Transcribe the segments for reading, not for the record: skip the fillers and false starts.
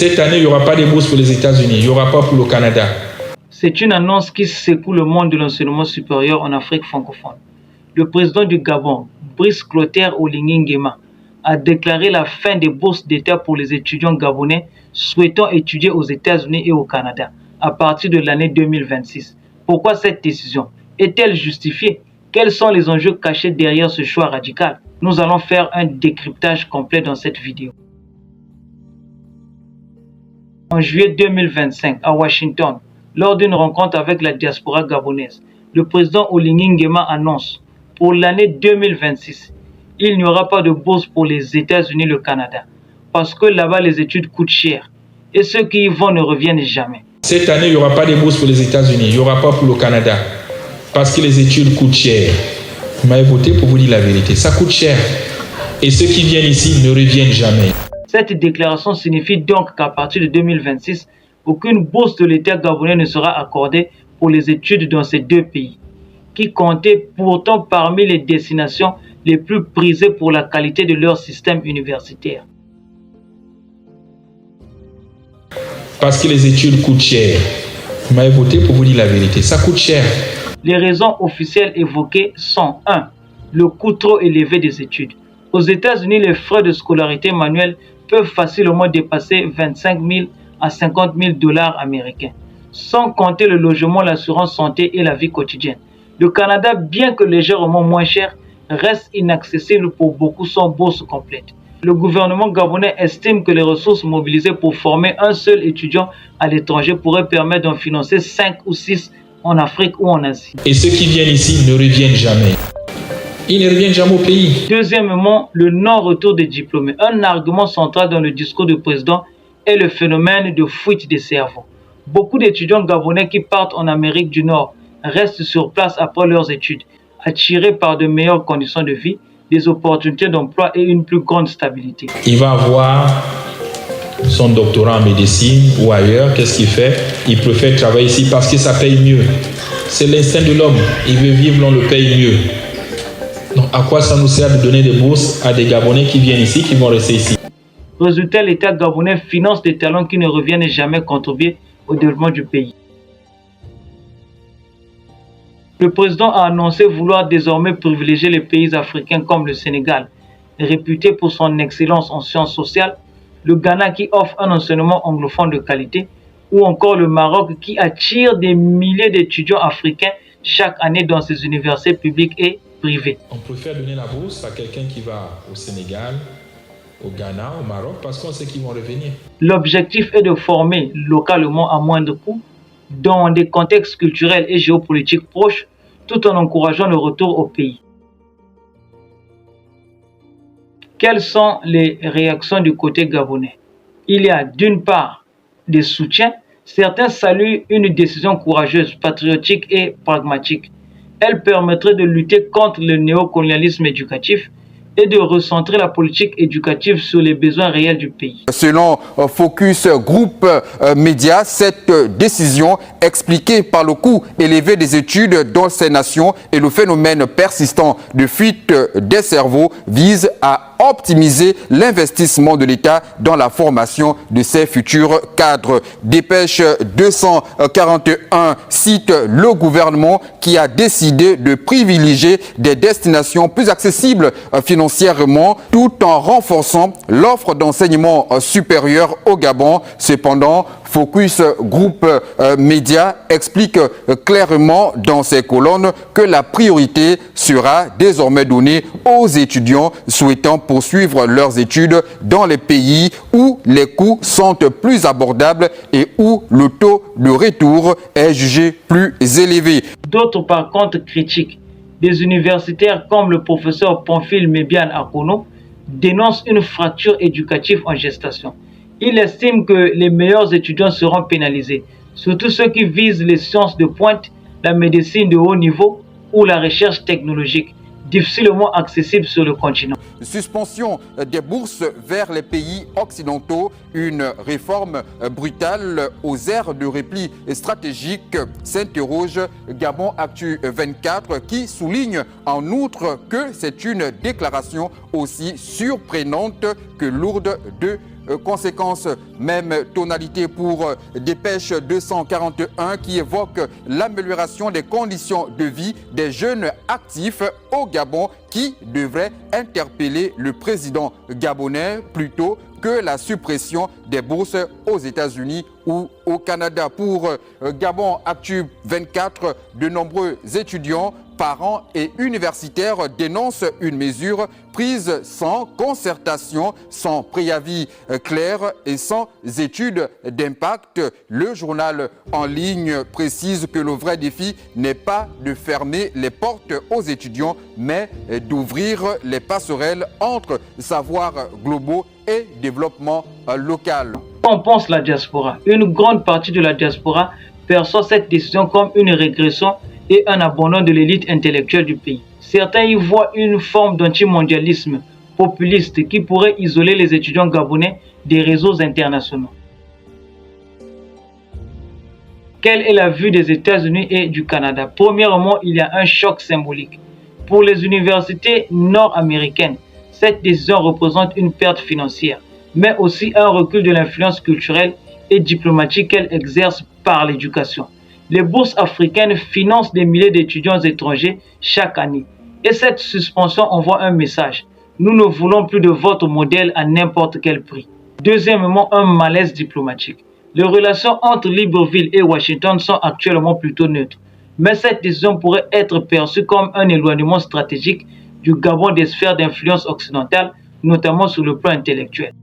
Cette année, il n'y aura pas de bourse pour les États-Unis, il n'y aura pas pour le Canada. C'est une annonce qui secoue le monde de l'enseignement supérieur en Afrique francophone. Le président du Gabon, Brice Clotaire Oligui Nguema, a déclaré la fin des bourses d'État pour les étudiants gabonais souhaitant étudier aux États-Unis et au Canada à partir de l'année 2026. Pourquoi cette décision? Est-elle justifiée? Quels sont les enjeux cachés derrière ce choix radical? Nous allons faire un décryptage complet dans cette vidéo. En juillet 2025, à Washington, lors d'une rencontre avec la diaspora gabonaise, le président Oligui Nguema annonce pour l'année 2026, il n'y aura pas de bourse pour les États-Unis et le Canada, parce que là-bas les études coûtent cher et ceux qui y vont ne reviennent jamais. Cette année, il n'y aura pas de bourse pour les États-Unis, il n'y aura pas pour le Canada, parce que les études coûtent cher. Vous m'avez voté pour vous dire la vérité, ça coûte cher. Et ceux qui viennent ici ne reviennent jamais. Cette déclaration signifie donc qu'à partir de 2026, aucune bourse de l'État gabonais ne sera accordée pour les études dans ces deux pays, qui comptaient pourtant parmi les destinations les plus prisées pour la qualité de leur système universitaire. Parce que les études coûtent cher. Vous m'avez voté pour vous dire la vérité, ça coûte cher. Les raisons officielles évoquées sont 1. Le coût trop élevé des études. Aux États-Unis, les frais de scolarité manuelle peuvent facilement dépasser 25 000 à 50 000 dollars américains, sans compter le logement, l'assurance santé et la vie quotidienne. Le Canada, bien que légèrement moins cher, reste inaccessible pour beaucoup sans bourse complète. Le gouvernement gabonais estime que les ressources mobilisées pour former un seul étudiant à l'étranger pourraient permettre d'en financer 5 ou 6 en Afrique ou en Asie. Et ceux qui viennent ici ne reviennent jamais. Ils ne reviennent jamais au pays. Deuxièmement, le non-retour des diplômés. Un argument central dans le discours du président est le phénomène de fuite des cerveaux. Beaucoup d'étudiants gabonais qui partent en Amérique du Nord restent sur place après leurs études, attirés par de meilleures conditions de vie, des opportunités d'emploi et une plus grande stabilité. Il va avoir son doctorat en médecine ou ailleurs, qu'est-ce qu'il fait? Il préfère travailler ici parce que ça paye mieux. C'est l'instinct de l'homme. Il veut vivre, on le paye mieux. Donc à quoi ça nous sert de donner des bourses à des Gabonais qui viennent ici, qui vont rester ici? Résultat, l'État gabonais finance des talents qui ne reviennent jamais contribuer au développement du pays. Le président a annoncé vouloir désormais privilégier les pays africains comme le Sénégal, réputé pour son excellence en sciences sociales, le Ghana qui offre un enseignement anglophone de qualité, ou encore le Maroc qui attire des milliers d'étudiants africains chaque année dans ses universités publiques et privées. On préfère donner la bourse à quelqu'un qui va au Sénégal, au Ghana, au Maroc, parce qu'on sait qu'ils vont revenir. L'objectif est de former localement à moindre coût, dans des contextes culturels et géopolitiques proches, tout en encourageant le retour au pays. Quelles sont les réactions du côté gabonais? Il y a d'une part des soutiens. Certains saluent une décision courageuse, patriotique et pragmatique. Elle permettrait de lutter contre le néocolonialisme éducatif et de recentrer la politique éducative sur les besoins réels du pays. Selon Focus Group Média, cette décision expliquée par le coût élevé des études dans ces nations et le phénomène persistant de fuite des cerveaux vise à optimiser l'investissement de l'État dans la formation de ses futurs cadres. Dépêche 241 cite le gouvernement qui a décidé de privilégier des destinations plus accessibles financièrement tout en renforçant l'offre d'enseignement supérieur au Gabon. Cependant, Focus Group Média explique clairement dans ses colonnes que la priorité sera désormais donnée aux étudiants souhaitant poursuivre leurs études dans les pays où les coûts sont plus abordables et où le taux de retour est jugé plus élevé. D'autres par contre critiquent. Des universitaires comme le professeur Pamphile Mébiane Akono dénoncent une fracture éducative en gestation. Il estime que les meilleurs étudiants seront pénalisés, surtout ceux qui visent les sciences de pointe, la médecine de haut niveau ou la recherche technologique, difficilement accessible sur le continent. Suspension des bourses vers les pays occidentaux, une réforme brutale aux aires de repli stratégique, s'interroge Gabon Actu 24 qui souligne en outre que c'est une déclaration aussi surprenante que lourde de conséquence. Même tonalité pour Dépêche 241 qui évoque l'amélioration des conditions de vie des jeunes actifs au Gabon qui devrait interpeller le président gabonais plutôt que la suppression des bourses aux États-Unis ou au Canada. Pour Gabon Actu 24, de nombreux étudiants, parents et universitaires dénoncent une mesure prise sans concertation, sans préavis clair et sans étude d'impact. Le journal en ligne précise que le vrai défi n'est pas de fermer les portes aux étudiants, mais d'ouvrir les passerelles entre savoirs globaux et développement local. On pense la diaspora. Une grande partie de la diaspora perçoit cette décision comme une régression et un abandon de l'élite intellectuelle du pays. Certains y voient une forme d'antimondialisme populiste qui pourrait isoler les étudiants gabonais des réseaux internationaux. Quelle est la vue des États-Unis et du Canada? Premièrement, il y a un choc symbolique. Pour les universités nord-américaines, cette décision représente une perte financière, mais aussi un recul de l'influence culturelle et diplomatique qu'elle exerce par l'éducation. Les bourses africaines financent des milliers d'étudiants étrangers chaque année. Et cette suspension envoie un message. Nous ne voulons plus de votre modèle à n'importe quel prix. Deuxièmement, un malaise diplomatique. Les relations entre Libreville et Washington sont actuellement plutôt neutres. Mais cette décision pourrait être perçue comme un éloignement stratégique du Gabon des sphères d'influence occidentales, notamment sur le plan intellectuel.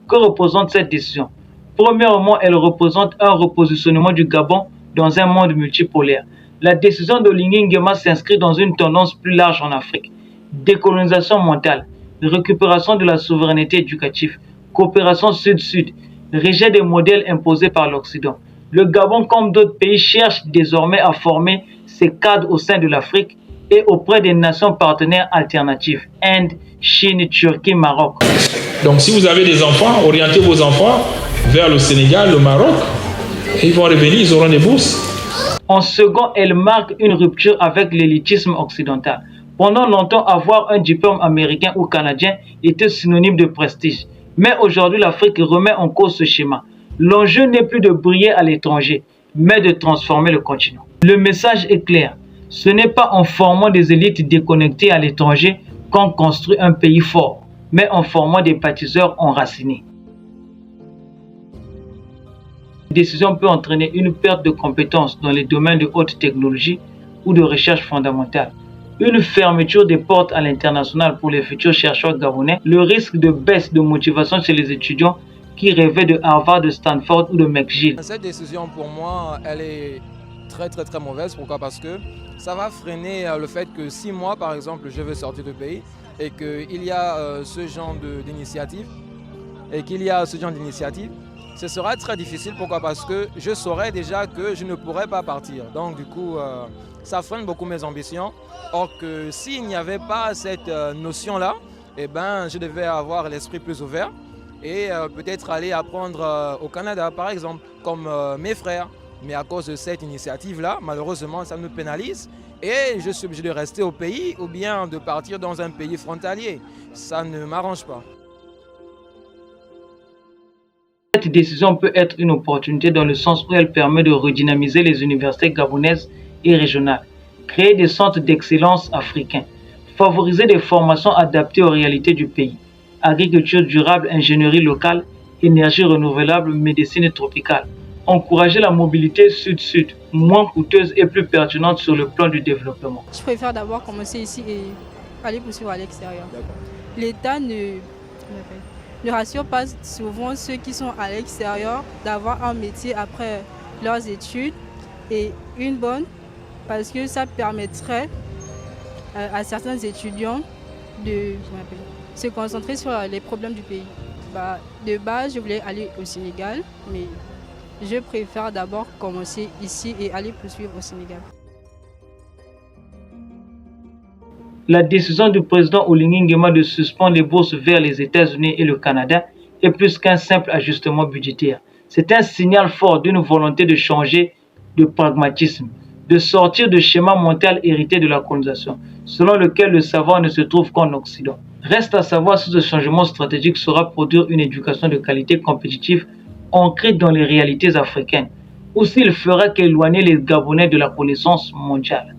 Que représente cette décision? Premièrement, elle représente un repositionnement du Gabon dans un monde multipolaire. La décision de Oligui Nguema s'inscrit dans une tendance plus large en Afrique. Décolonisation mondiale, récupération de la souveraineté éducative, coopération sud-sud, rejet des modèles imposés par l'Occident. Le Gabon, comme d'autres pays, cherche désormais à former ses cadres au sein de l'Afrique et auprès des nations partenaires alternatives, Inde, Chine, Turquie, Maroc. Donc si vous avez des enfants, orientez vos enfants vers le Sénégal, le Maroc, et ils vont revenir, ils auront des bourses. En second, elle marque une rupture avec l'élitisme occidental. Pendant longtemps, avoir un diplôme américain ou canadien était synonyme de prestige. Mais aujourd'hui, l'Afrique remet en cause ce schéma. L'enjeu n'est plus de briller à l'étranger, mais de transformer le continent. Le message est clair. Ce n'est pas en formant des élites déconnectées à l'étranger qu'on construit un pays fort, mais en formant des bâtisseurs enracinés. Cette décision peut entraîner une perte de compétences dans les domaines de haute technologie ou de recherche fondamentale. Une fermeture des portes à l'international pour les futurs chercheurs gabonais, le risque de baisse de motivation chez les étudiants qui rêvaient de Harvard, de Stanford ou de McGill. Cette décision, pour moi, elle est très mauvaise. Pourquoi? Parce que ça va freiner le fait que si moi, par exemple, je veux sortir du pays et qu'il y a ce genre d'initiative, ce sera très difficile. Pourquoi? Parce que je saurais déjà que je ne pourrais pas partir. Donc du coup, ça freine beaucoup mes ambitions. Or que s'il n'y avait pas cette notion-là, eh ben, je devais avoir l'esprit plus ouvert et peut-être aller apprendre au Canada, par exemple, comme mes frères. Mais à cause de cette initiative-là, malheureusement, ça nous pénalise et je suis obligé de rester au pays ou bien de partir dans un pays frontalier. Ça ne m'arrange pas. Cette décision peut être une opportunité dans le sens où elle permet de redynamiser les universités gabonaises et régionales, créer des centres d'excellence africains, favoriser des formations adaptées aux réalités du pays, agriculture durable, ingénierie locale, énergie renouvelable, médecine tropicale, encourager la mobilité sud-sud, moins coûteuse et plus pertinente sur le plan du développement. Je préfère d'abord commencer ici et aller poursuivre à l'extérieur. L'État ne rassure pas souvent ceux qui sont à l'extérieur d'avoir un métier après leurs études et une bonne parce que ça permettrait à certains étudiants de se concentrer sur les problèmes du pays. De base, je voulais aller au Sénégal, mais je préfère d'abord commencer ici et aller poursuivre au Sénégal. La décision du président Oligui Nguema de suspendre les bourses vers les États-Unis et le Canada est plus qu'un simple ajustement budgétaire. C'est un signal fort d'une volonté de changer de pragmatisme, de sortir du schéma mondial hérité de la colonisation, selon lequel le savoir ne se trouve qu'en Occident. Reste à savoir si ce changement stratégique saura produire une éducation de qualité compétitive ancrée dans les réalités africaines, ou s'il fera qu'éloigner les Gabonais de la connaissance mondiale.